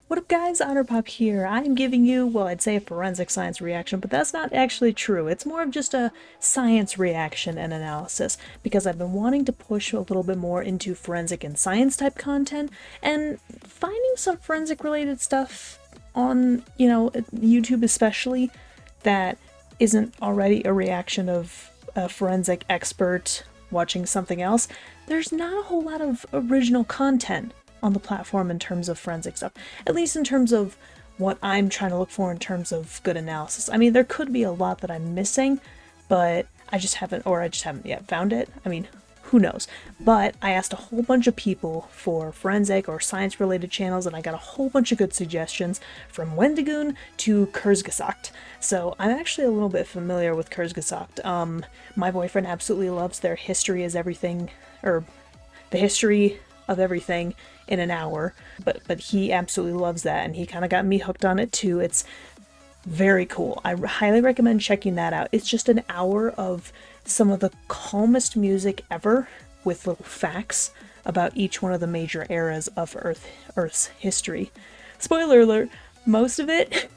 What up guys, Otterpop here. I'm giving you, well, I'd say a forensic science reaction, but that's not actually true. It's more of just a science reaction and analysis, because I've been wanting to push a little bit more into forensic and science type content, and finding some forensic related stuff on, YouTube especially, that isn't already a reaction of a forensic expert watching something else. There's not a whole lot of original content on the platform in terms of forensic stuff, at least in terms of what I'm trying to look for in terms of good analysis. I mean, there could be a lot that I'm missing, but I just haven't yet found it. I mean, who knows? But I asked a whole bunch of people for forensic or science related channels, and I got a whole bunch of good suggestions from Wendigoon to Kurzgesagt. So I'm actually a little bit familiar with Kurzgesagt. My boyfriend absolutely loves their history is everything, or the history of everything in an hour, but he absolutely loves that, and he kind of got me hooked on it too. It's very cool. I highly recommend checking that out. It's just an hour of some of the calmest music ever, with little facts about each one of the major eras of Earth's history. Spoiler alert, most of it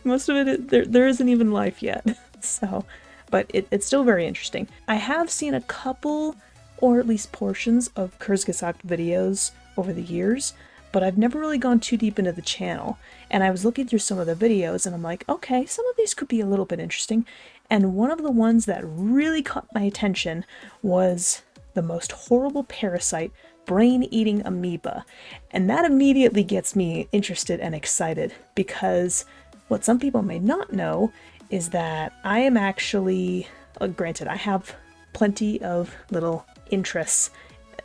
there isn't even life yet. So, but it's still very interesting. I have seen a couple, or at least portions, of Kurzgesagt videos over the years, but I've never really gone too deep into the channel. And I was looking through some of the videos and I'm like, okay, some of these could be a little bit interesting. And one of the ones that really caught my attention was the most horrible parasite, brain-eating amoeba. And that immediately gets me interested and excited, because what some people may not know is that I am actually, granted, I have plenty of little interests,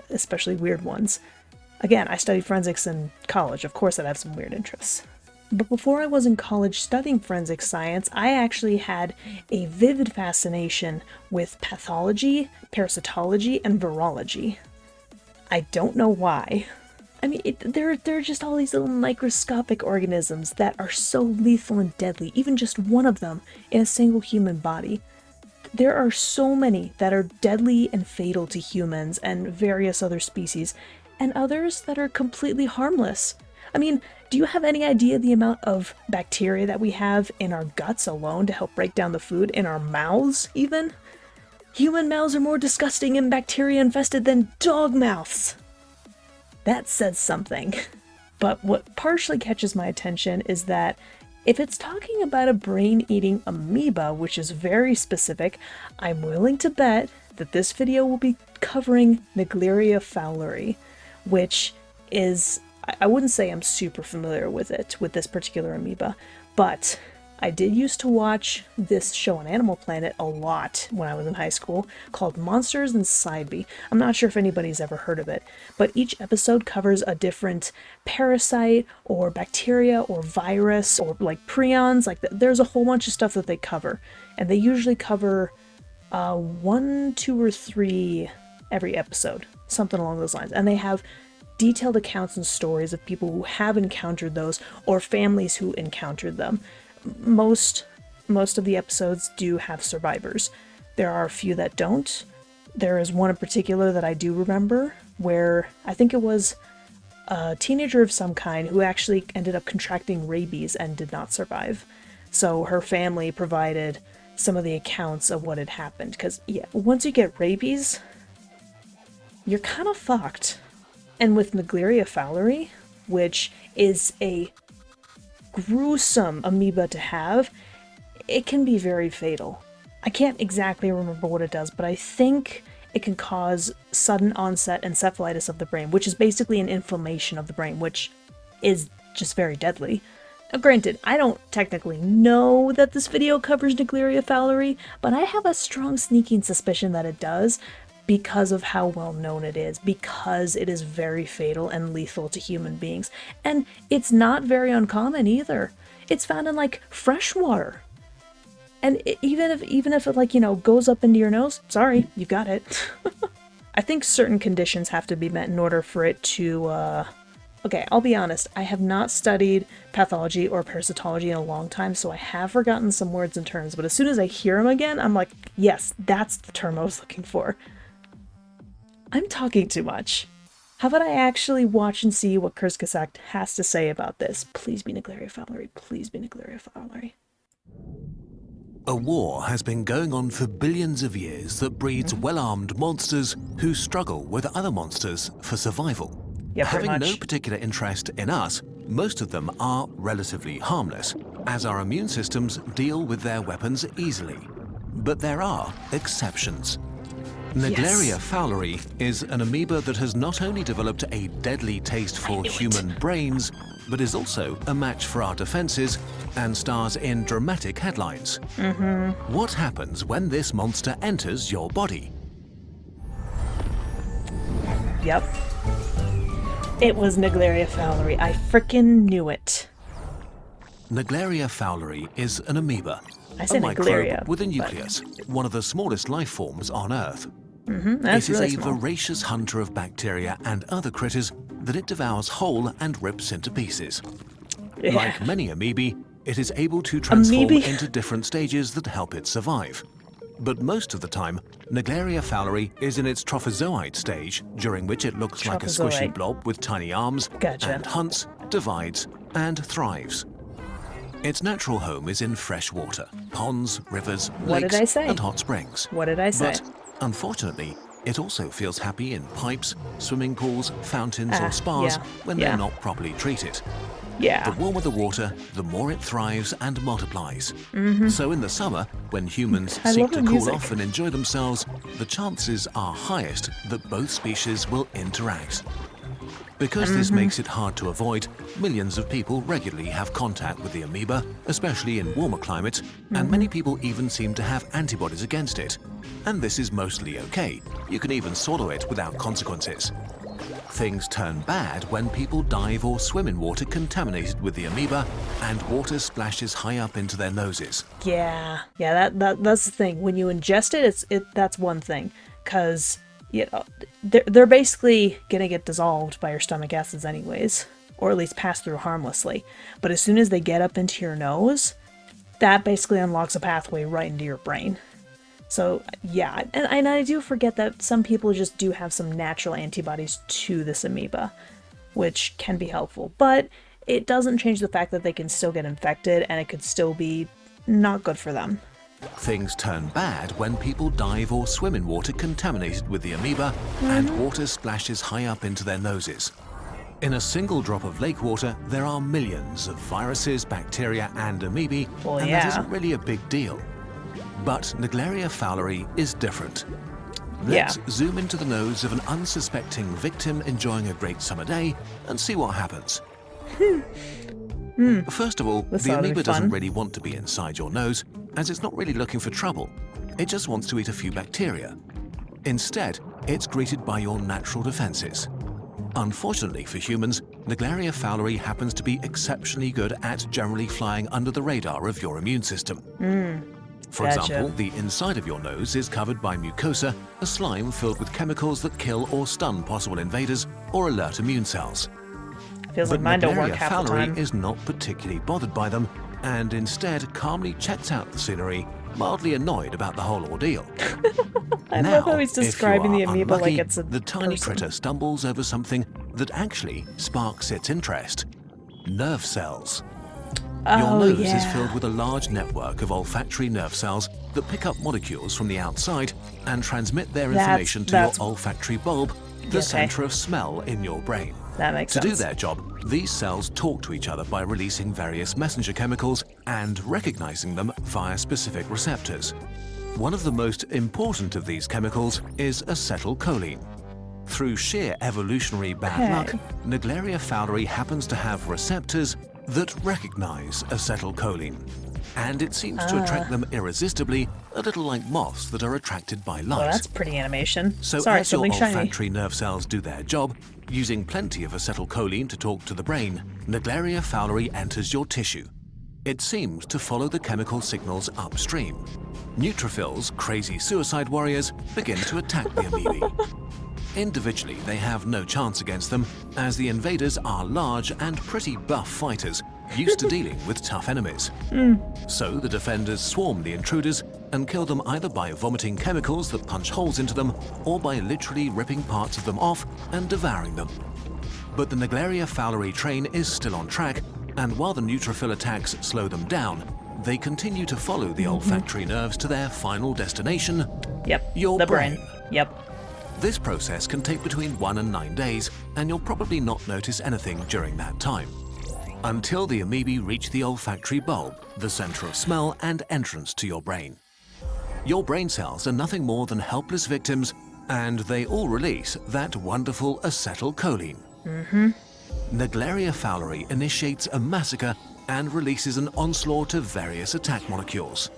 especially weird ones. Again, I studied forensics in college. Of course I'd have some weird interests. But before I was in college studying forensic science, I actually had a vivid fascination with pathology, parasitology, and virology. I don't know why. I mean, there are just all these little microscopic organisms that are so lethal and deadly, even just one of them in a single human body. There are so many that are deadly and fatal to humans and various other species, and others that are completely harmless. I mean, do you have any idea the amount of bacteria that we have in our guts alone to help break down the food, in our mouths even? Human mouths are more disgusting and bacteria infested than dog mouths. That says something. But what partially catches my attention is that if it's talking about a brain-eating amoeba, which is very specific, I'm willing to bet that this video will be covering Naegleria fowleri, which is, I wouldn't say I'm super familiar with it, with this particular amoeba, but I did used to watch this show on Animal Planet a lot when I was in high school, called Monsters Inside Me. I'm not sure if anybody's ever heard of it, but each episode covers a different parasite or bacteria or virus or like prions. Like there's a whole bunch of stuff that they cover, and they usually cover 1, 2, or 3 every episode, something along those lines. And they have detailed accounts and stories of people who have encountered those or families who encountered them. Most of the episodes do have survivors. There are a few that don't. There is one in particular that I do remember where I think it was a teenager of some kind who actually ended up contracting rabies and did not survive. So her family provided some of the accounts of what had happened, because yeah, once you get rabies, you're kind of fucked. And with Naegleria fowleri, which is a gruesome amoeba to have, it can be very fatal. I can't exactly remember what it does, but I think it can cause sudden onset encephalitis of the brain, which is basically an inflammation of the brain, which is just very deadly. Now, granted, I don't technically know that this video covers Naegleria fowleri, but I have a strong sneaking suspicion that it does, because of how well known it is, because it is very fatal and lethal to human beings. And it's not very uncommon either. It's found in like fresh water. And even if it, like, goes up into your nose, sorry, you got it. I think certain conditions have to be met in order for it to okay, I'll be honest, I have not studied pathology or parasitology in a long time, so I have forgotten some words and terms, but as soon as I hear them again, I'm like, yes, that's the term I was looking for. I'm talking too much. How about I actually watch and see what Kurzgesagt has to say about this? Please be Naegleria fowleri. Please be Naegleria fowleri. A war has been going on for billions of years that breeds well-armed monsters who struggle with other monsters for survival. Yeah, Having no particular interest in us, most of them are relatively harmless, as our immune systems deal with their weapons easily. But there are exceptions. Naegleria fowleri is an amoeba that has not only developed a deadly taste for human brains, but is also a match for our defenses and stars in dramatic headlines. What happens when this monster enters your body? Yep. It was Naegleria fowleri. I frickin' knew it. Naegleria fowleri is an amoeba, I said a Naegleria, microbe with a nucleus, one of the smallest life forms on Earth. That's It is really a small. voracious hunter of bacteria and other critters that it devours whole and rips into pieces. Yeah. Like many amoebae, it is able to transform Amoebae? into different stages that help it survive. But most of the time, Naegleria fowleri is in its trophozoite stage, during which it looks like a squishy Trophozoite. blob with tiny arms Gotcha. and hunts, divides, and thrives. Its natural home is in fresh water, ponds, rivers, What did lakes, I say? and hot springs. What did I say? But unfortunately, it also feels happy in pipes, swimming pools, fountains, or spas when they're not properly treated. Yeah. The warmer the water, the more it thrives and multiplies. So in the summer, when humans I seek love to the cool music. off and enjoy themselves, the chances are highest that both species will interact. Because this makes it hard to avoid, millions of people regularly have contact with the amoeba, especially in warmer climates, and many people even seem to have antibodies against it. And this is mostly okay. You can even swallow it without consequences. Things turn bad when people dive or swim in water contaminated with the amoeba and water splashes high up into their noses. Yeah, that's the thing. When you ingest it, that's one thing, because they're basically gonna get dissolved by your stomach acids anyways, or at least pass through harmlessly. But as soon as they get up into your nose, that basically unlocks a pathway right into your brain. So yeah, and I do forget that some people just do have some natural antibodies to this amoeba, which can be helpful, but it doesn't change the fact that they can still get infected and it could still be not good for them. Things turn bad when people dive or swim in water contaminated with the amoeba and water splashes high up into their noses. In a single drop of lake water, there are millions of viruses, bacteria, and amoebae, and that isn't really a big deal. But Naegleria fowleri is different. Let's zoom into the nose of an unsuspecting victim enjoying a great summer day and see what happens. First of all, the amoeba doesn't really want to be inside your nose, as it's not really looking for trouble. It just wants to eat a few bacteria. Instead, it's greeted by your natural defenses. Unfortunately for humans, Naegleria fowleri happens to be exceptionally good at generally flying under the radar of your immune system. For example, the inside of your nose is covered by mucosa, a slime filled with chemicals that kill or stun possible invaders or alert immune cells. Feels like But mine don't work Naegleria half the time. fowleri is not particularly bothered by them, and instead calmly checks out the scenery, mildly annoyed about the whole ordeal. I Now, love how he's if you describing the are amoeba like unlucky, it's a the tiny person. critter stumbles over something that actually sparks its interest. Nerve cells. Your nose is filled with a large network of olfactory nerve cells that pick up molecules from the outside and transmit their information to your olfactory bulb, the center of smell in your brain. That makes To sense. do their job, these cells talk to each other by releasing various messenger chemicals and recognizing them via specific receptors. One of the most important of these chemicals is acetylcholine. Through sheer evolutionary bad luck, Naegleria fowleri happens to have receptors that recognize acetylcholine, and it seems to attract them irresistibly, a little like moths that are attracted by light. Oh, that's pretty animation. So Sorry, as your something shiny. olfactory nerve cells do their job, using plenty of acetylcholine to talk to the brain, Naegleria fowleri enters your tissue. It seems to follow the chemical signals upstream. Neutrophils, crazy suicide warriors, begin to attack the amoebae. Individually, they have no chance against them, as the invaders are large and pretty buff fighters, used to dealing with tough enemies. So the defenders swarm the intruders, and kill them either by vomiting chemicals that punch holes into them or by literally ripping parts of them off and devouring them. But the Naegleria fowleri train is still on track, and while the neutrophil attacks slow them down, they continue to follow the olfactory nerves to their final destination, your the brain. Yep. This process can take between 1 and 9 days, and you'll probably not notice anything during that time. Until the amoebae reach the olfactory bulb, the center of smell and entrance to your brain. Your brain cells are nothing more than helpless victims, and they all release that wonderful acetylcholine. Naegleria fowleri initiates a massacre and releases an onslaught of various attack molecules.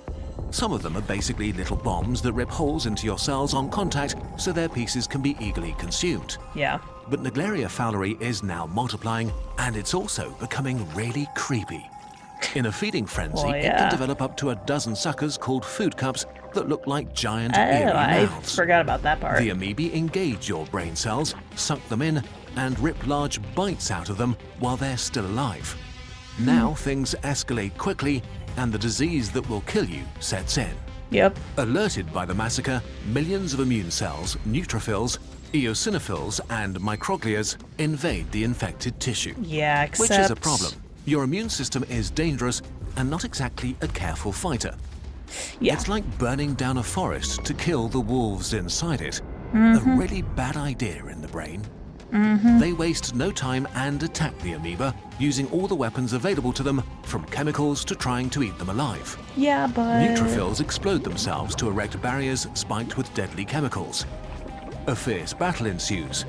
Some of them are basically little bombs that rip holes into your cells on contact so their pieces can be eagerly consumed. Yeah. But Naegleria fowleri is now multiplying, and it's also becoming really creepy. In a feeding frenzy, Well, it yeah. can develop up to a dozen suckers called food cups that look like giant eerie I mouths. forgot about that part. The amoebae engage your brain cells, suck them in, and rip large bites out of them while they're still alive. Now things escalate quickly, and the disease that will kill you sets in. Yep. Alerted by the massacre, millions of immune cells, neutrophils, eosinophils, and microglias invade the infected tissue. Yeah, except... Which is a problem. Your immune system is dangerous and not exactly a careful fighter. Yeah. It's like burning down a forest to kill the wolves inside it. A really bad idea in the brain. They waste no time and attack the amoeba, using all the weapons available to them, from chemicals to trying to eat them alive. Yeah, but... Neutrophils explode themselves to erect barriers spiked with deadly chemicals. A fierce battle ensues.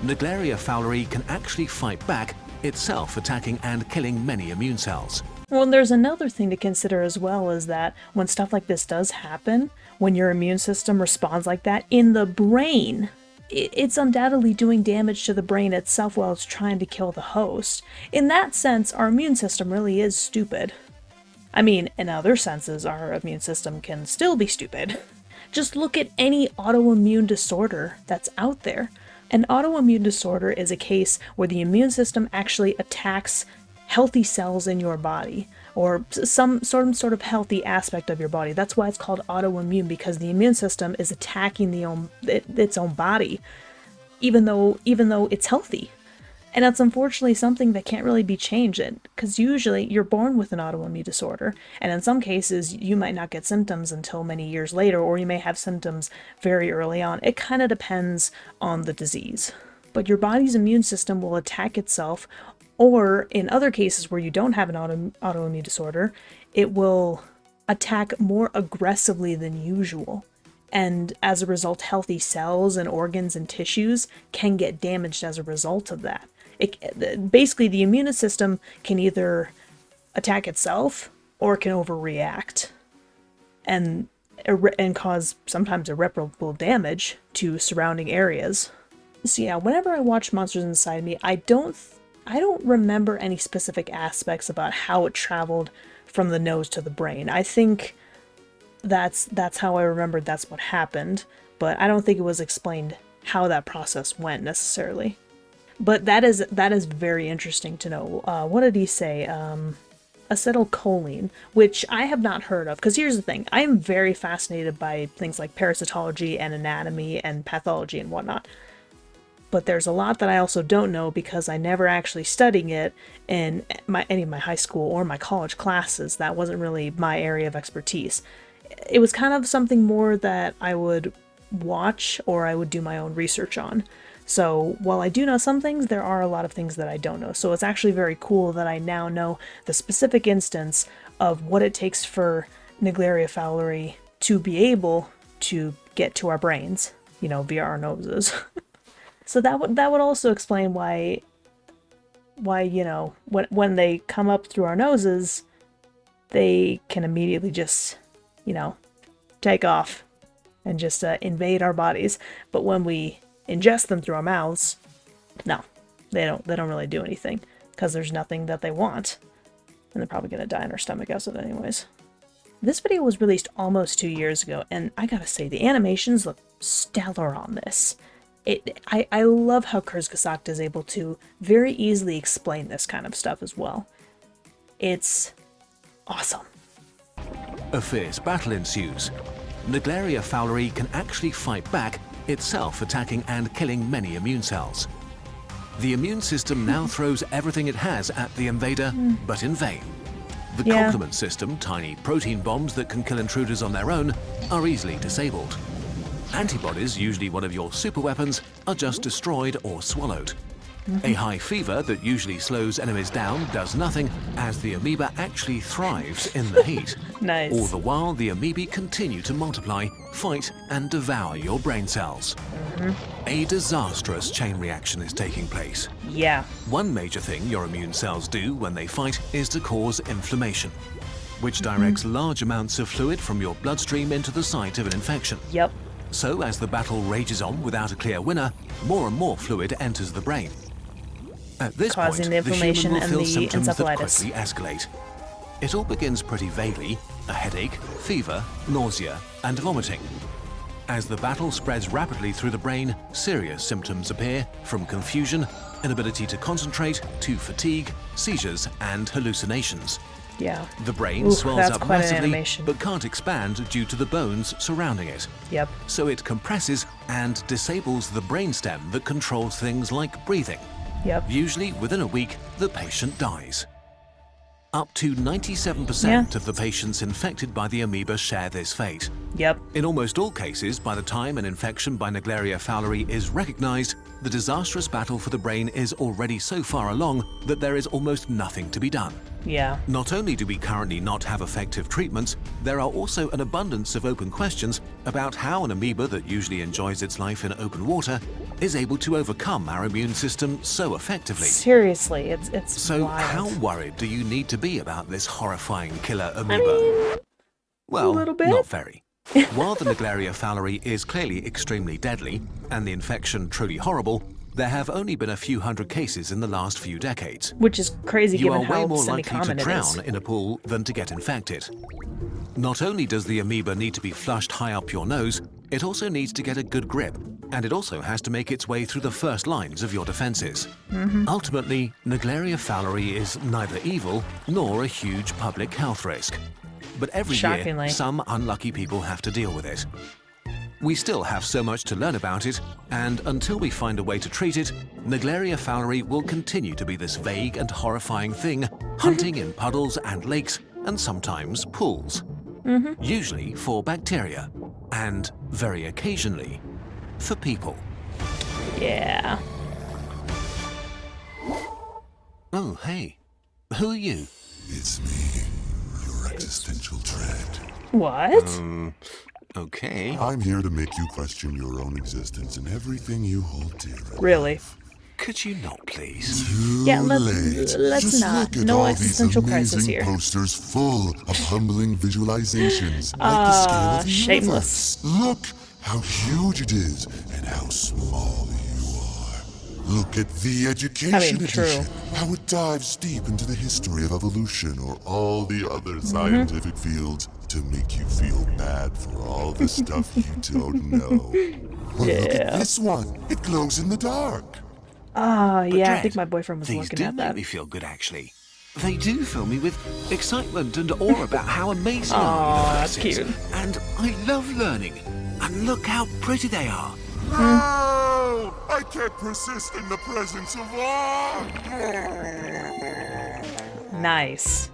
Naegleria fowleri can actually fight back, itself attacking and killing many immune cells. Well, there's another thing to consider as well, is that when stuff like this does happen, when your immune system responds like that in the brain, it's undoubtedly doing damage to the brain itself while it's trying to kill the host. In that sense, our immune system really is stupid. I mean, in other senses, our immune system can still be stupid. Just look at any autoimmune disorder that's out there. An autoimmune disorder is a case where the immune system actually attacks healthy cells in your body, or some sort of healthy aspect of your body. That's why it's called autoimmune, because the immune system is attacking its own body, even though it's healthy. And that's unfortunately something that can't really be changed, because usually you're born with an autoimmune disorder, and in some cases you might not get symptoms until many years later, or you may have symptoms very early on. It kind of depends on the disease. But your body's immune system will attack itself, or in other cases where you don't have an autoimmune disorder, it will attack more aggressively than usual. And as a result, healthy cells and organs and tissues can get damaged as a result of that. Basically, the immune system can either attack itself or it can overreact and cause sometimes irreparable damage to surrounding areas. So yeah, whenever I watch Monsters Inside Me, I don't remember any specific aspects about how it traveled from the nose to the brain. I think that's how I remembered that's what happened, but I don't think it was explained how that process went necessarily. But that is very interesting to know. What did he say? Acetylcholine, which I have not heard of. Because here's the thing, I am very fascinated by things like parasitology and anatomy and pathology and whatnot. But there's a lot that I also don't know because I never actually studied it in any of my high school or my college classes. That wasn't really my area of expertise. It was kind of something more that I would watch or I would do my own research on. So while I do know some things, there are a lot of things that I don't know. So it's actually very cool that I now know the specific instance of what it takes for Naegleria fowleri to be able to get to our brains, via our noses. So that would also explain why when they come up through our noses, they can immediately just, take off and just invade our bodies. But when we ingest them through our mouths, no, they don't really do anything because there's nothing that they want, and they're probably gonna die in our stomach acid anyways. This video was released almost 2 years ago, and I gotta say the animations look stellar on this. I love how Kurzgesagt is able to very easily explain this kind of stuff as well. It's awesome. A fierce battle ensues. Naegleria fowleri can actually fight back, itself attacking and killing many immune cells. The immune system now throws everything it has at the invader, but in vain. The complement system, tiny protein bombs that can kill intruders on their own, are easily disabled. Antibodies, usually one of your superweapons, are just destroyed or swallowed. A high fever that usually slows enemies down does nothing, as the amoeba actually thrives in the heat. Nice. All the while, the amoebae continue to multiply, fight, and devour your brain cells. A disastrous chain reaction is taking place. Yeah. One major thing your immune cells do when they fight is to cause inflammation, which directs large amounts of fluid from your bloodstream into the site of an infection. Yep. So as the battle rages on without a clear winner, more and more fluid enters the brain. At this Causing point, the inflammation human will and feel the symptoms that encephalitis. quickly escalate. It all begins pretty vaguely: a headache, fever, nausea, and vomiting. As the battle spreads rapidly through the brain, serious symptoms appear, from confusion, inability to concentrate, to fatigue, seizures, and hallucinations. Yeah. The brain Oof, swells that's up quite an massively, animation. but can't expand due to the bones surrounding it. Yep. So it compresses and disables the brainstem that controls things like breathing. Yep. Usually, within a week, the patient dies. Up to 97% of the patients infected by the amoeba share this fate. Yep. In almost all cases, by the time an infection by Naegleria fowleri is recognized, the disastrous battle for the brain is already so far along that there is almost nothing to be done. Yeah. Not only do we currently not have effective treatments, there are also an abundance of open questions about how an amoeba that usually enjoys its life in open water is able to overcome our immune system so effectively. Seriously, it's So wild. how worried do you need to be about this horrifying killer amoeba? Well, a little bit. not very. While the Naegleria fowleri is clearly extremely deadly and the infection truly horrible, there have only been a few hundred cases in the last few decades. Which is crazy You given are way how more likely to semi-common it drown is. in a pool than to get infected. Not only does the amoeba need to be flushed high up your nose, it also needs to get a good grip, and it also has to make its way through the first lines of your defenses. Ultimately, Naegleria fowleri is neither evil nor a huge public health risk. But every Shockingly. year, some unlucky people have to deal with it. We still have so much to learn about it, and until we find a way to treat it, Naegleria fowleri will continue to be this vague and horrifying thing, hunting in puddles and lakes, and sometimes pools. Usually for bacteria, and very occasionally for people. Yeah. Oh, hey. Who are you? It's me, your existential dread. What? Okay. I'm here to make you question your own existence and everything you hold dear. in Really? life. Could you not, please? Too Yeah, late. let's Just not. look at No all existential these crisis amazing here. posters full of humbling visualizations like the scale of the shameless. universe. Look how huge it is and how small you are. Look at the education true. edition. How it dives deep into the history of evolution or all the other scientific fields to make you feel bad for all the stuff you don't know. Or look at Yeah. this one. It glows in the dark. Yeah, I Dread, think my boyfriend was these looking do at make that. me feel good, actually. They do fill me with excitement and awe about how amazing our Aw, universe that's is. cute. And I love learning. And look how pretty they are. No! I can't persist in the presence of awe! Nice.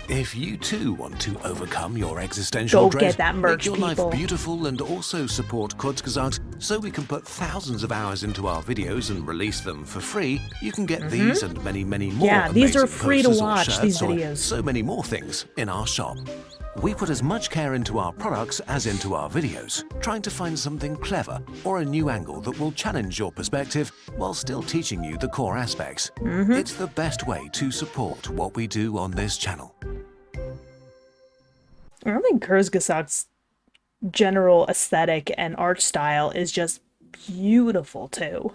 If you too want to overcome your existential Go dread, get that merch, make your people. life beautiful and also support Kurzgesagt so we can put thousands of hours into our videos and release them for free, you can get these and many, many more Yeah, these are amazing free to posters or watch, shirts these or videos. so many more things in our shop. We put as much care into our products as into our videos, trying to find something clever or a new angle that will challenge your perspective while still teaching you the core aspects. It's the best way to support what we do on this channel. I think Kurzgesagt's general aesthetic and art style is just beautiful too.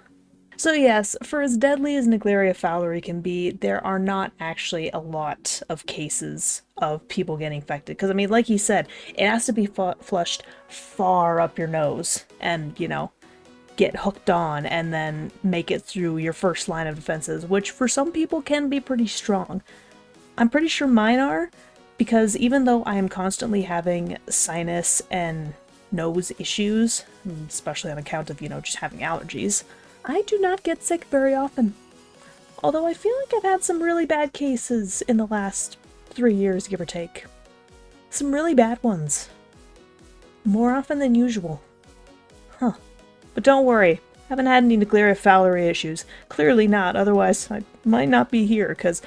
So yes, for as deadly as Naegleria fowleri can be, there are not actually a lot of cases of people getting infected. Because I mean, like you said, it has to be flushed far up your nose and, you know, get hooked on and then make it through your first line of defenses, which for some people can be pretty strong. I'm pretty sure mine are, Because even though I am constantly having sinus and nose issues, especially on account of, just having allergies, I do not get sick very often. Although I feel like I've had some really bad cases in the last 3 years, give or take. Some really bad ones. More often than usual. Huh. But don't worry, haven't had any Naegleria fowleri issues. Clearly not, otherwise I might not be here, because,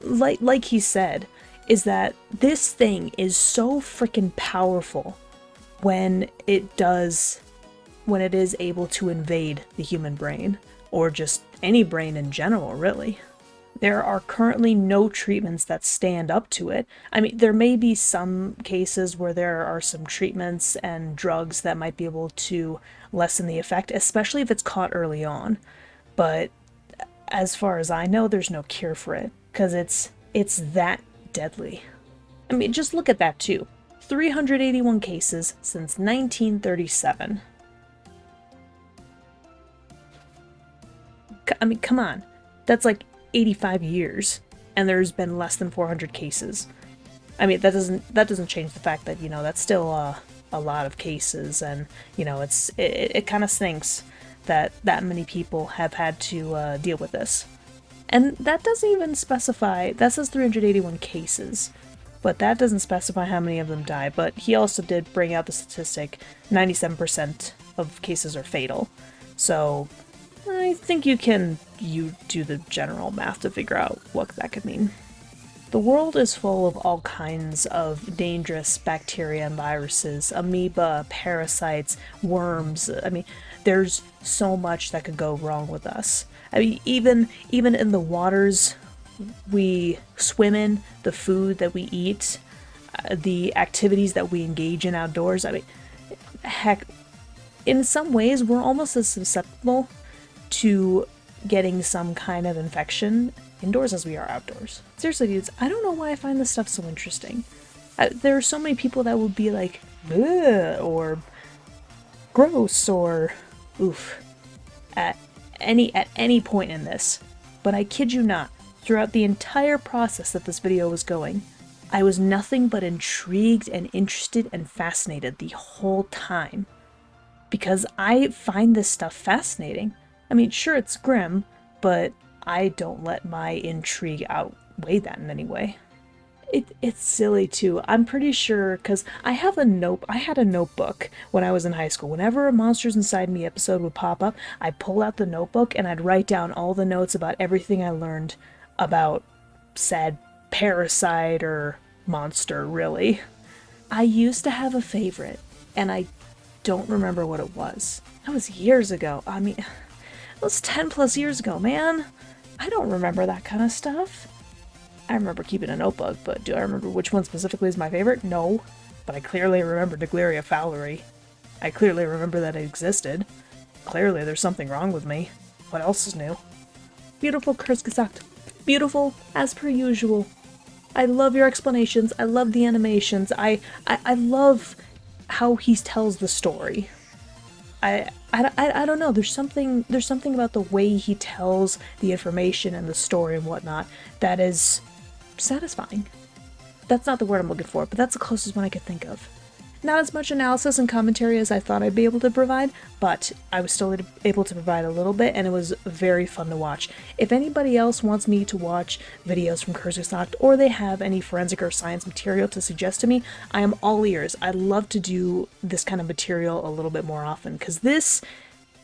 like he said, is that this thing is so freaking powerful when it is able to invade the human brain, or just any brain in general, really. There are currently no treatments that stand up to it. I mean, there may be some cases where there are some treatments and drugs that might be able to lessen the effect, especially if it's caught early on. But as far as I know, there's no cure for it, because it's that deadly. I mean, just look at that too. 381 cases since 1937. I mean, come on. That's like 85 years, and there's been less than 400 cases. I mean, that doesn't change the fact that, that's still a lot of cases, and, it kind of stinks that many people have had to deal with this. And that doesn't even specify, that says 381 cases, but that doesn't specify how many of them die. But he also did bring out the statistic, 97% of cases are fatal. So I think you do the general math to figure out what that could mean. The world is full of all kinds of dangerous bacteria and viruses, amoeba, parasites, worms. I mean, there's so much that could go wrong with us. I mean, even in the waters we swim in, the food that we eat, the activities that we engage in outdoors. I mean, heck, in some ways, we're almost as susceptible to getting some kind of infection indoors as we are outdoors. Seriously, dudes, I don't know why I find this stuff so interesting. There are so many people that would be like, ugh, or gross, or oof, at any point in this. But I kid you not, throughout the entire process that this video was going, I was nothing but intrigued and interested and fascinated the whole time. Because I find this stuff fascinating. I mean, sure, it's grim, but I don't let my intrigue outweigh that in any way. It's silly too. I'm pretty sure, because I had a notebook when I was in high school. Whenever a Monsters Inside Me episode would pop up, I'd pull out the notebook and I'd write down all the notes about everything I learned about said parasite or monster, really. I used to have a favorite, and I don't remember what it was. That was years ago. I mean, it was 10 plus years ago, man. I don't remember that kind of stuff. I remember keeping a notebook, but do I remember which one specifically is my favorite? No. But I clearly remember Naegleria fowleri. I clearly remember that it existed. Clearly there's something wrong with me. What else is new? Beautiful Kurzgesagt. Beautiful as per usual. I love your explanations. I love the animations. I love how he tells the story. I don't know. There's something about the way he tells the information and the story and whatnot that is satisfying. That's not the word I'm looking for, but that's the closest one I could think of. Not as much analysis and commentary as I thought I'd be able to provide, but I was still able to provide a little bit, and it was very fun to watch. If anybody else wants me to watch videos from Kurzgesagt, or they have any forensic or science material to suggest to me, I am all ears. I'd love to do this kind of material a little bit more often, because this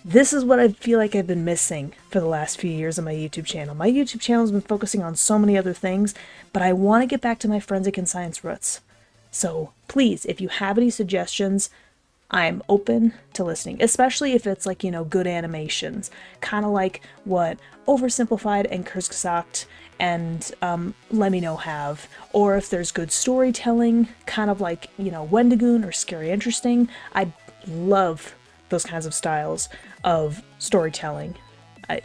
is what I feel like I've been missing for the last few years on my YouTube channel. My YouTube channel has been focusing on so many other things, but I want to get back to my forensic and science roots. So please, if you have any suggestions, I'm open to listening, especially if it's like, good animations, kind of like what Oversimplified and Kurzgesagt and Let Me Know have, or if there's good storytelling, kind of like, Wendigoon or Scary Interesting. I love those kinds of styles of storytelling. I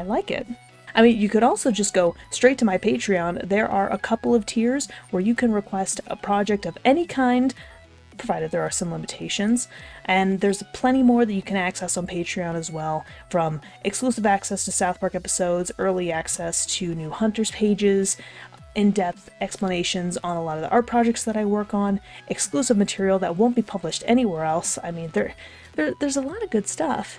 like it. I mean, you could also just go straight to my Patreon. There are a couple of tiers where you can request a project of any kind, provided there are some limitations. And there's plenty more that you can access on Patreon as well, from exclusive access to South Park episodes, early access to new Hunters pages, in-depth explanations on a lot of the art projects that I work on, exclusive material that won't be published anywhere else. I mean, there's a lot of good stuff.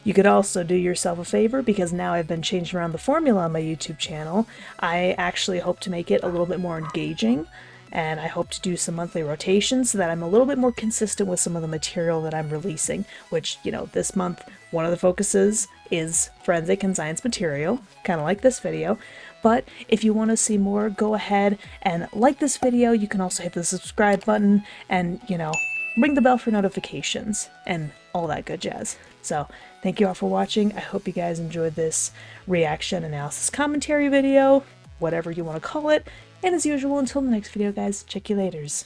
You could also do yourself a favor, because now I've been changing around the formula on my YouTube channel. I actually hope to make it a little bit more engaging, and I hope to do some monthly rotations so that I'm a little bit more consistent with some of the material that I'm releasing, which, you know, this month, one of the focuses is forensic and science material, kind of like this video. But if you want to see more, go ahead and like this video. You can also hit the subscribe button and, you know, ring the bell for notifications and all that good jazz. So thank you all for watching. I hope you guys enjoyed this reaction, analysis, commentary video, whatever you want to call it. And as usual, until the next video, guys, check you laters.